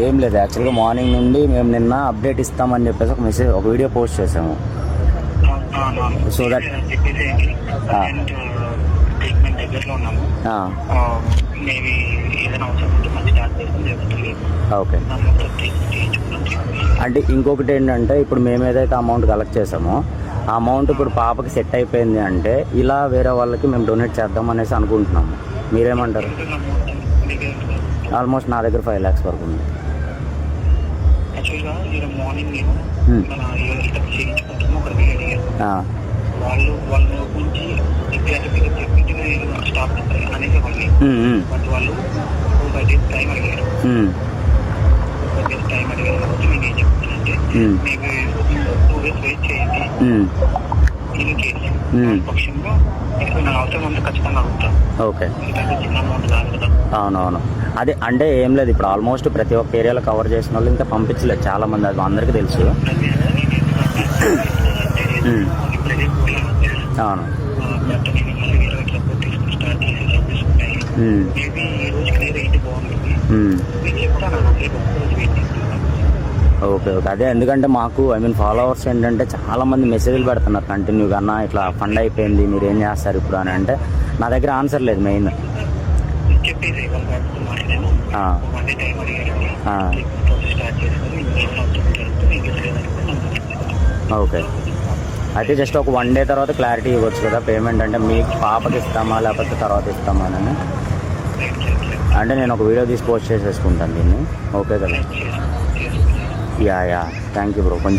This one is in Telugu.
ఏం లేదు, యాక్చువల్గా మార్నింగ్ నుండి మేము నిన్న అప్డేట్ ఇస్తామని చెప్పేసి ఒక వీడియో పోస్ట్ చేసాము. సో దట్ ట్రీట్మెంట్ దగ్గరలో ఉన్నాము. మేబీ ఏదైనా అవసరం ఉంటే మంచి ఓకే. అంటే ఇంకొకటి ఏంటంటే ఇప్పుడు మేము ఏదైతే అమౌంట్ కలెక్ట్ చేసామో ఆ అమౌంట్ ఇప్పుడు పాపకి సెట్ అయిపోయింది అంటే ఇలా వేరే వాళ్ళకి మేము డొనేట్ చేద్దాం అనేసి అనుకుంటున్నాము. మీరేమంటారు? ఆల్మోస్ట్ నా దగ్గర 5 lakhs వరకు ఉంది. యాక్చువల్గా ఈరోజు మార్నింగ్ నేను చేయించుకుంటున్నాము. ఒక వాళ్ళ గురించి చెప్పించి నేను స్టాప్ అనేసి బట్ వాళ్ళు 5 days టైం అడిగారు. 5 days టైం అడిగారు కాబట్టి నేను ఏం చెప్తానంటే మీకు 2 days వెయిట్ చేయండి. ఇన్ కేసు పక్షంలో నా అవసరం ఉంటే ఖచ్చితంగా అడుగుతాను. ఓకే. ఎందుకంటే చిన్న అమౌంట్ కాదు కదా. అవునవును. అదే అంటే ఏం లేదు, ఇప్పుడు ఆల్మోస్ట్ ప్రతి ఒక్క ఏరియాలో కవర్ చేసిన వాళ్ళు ఇంకా పంపించలేదు చాలా మంది, అది అందరికీ తెలుసు. అవును. Okay okay. అదే ఎందుకంటే మాకు ఫాలోవర్స్ ఏంటంటే చాలా మంది మెసేజ్లు పెడుతున్నారు కంటిన్యూగా, అన్న ఇట్లా ఫండ్ అయిపోయింది మీరు ఏం చేస్తారు ఇప్పుడు అని. అంటే నా దగ్గర ఆన్సర్ లేదు మెయిన్. ఓకే. అయితే జస్ట్ ఒక 1 day తర్వాత క్లారిటీ ఇవ్వచ్చు కదా పేమెంట్, అంటే మీకు పాపకి ఇస్తామా లేకపోతే తర్వాత ఇస్తామా అని. అంటే నేను ఒక వీడియో తీసి పోస్ట్ చేసేసుకుంటాను దీన్ని. ఓకే కదా. Yeah thank you bro. కొంచెం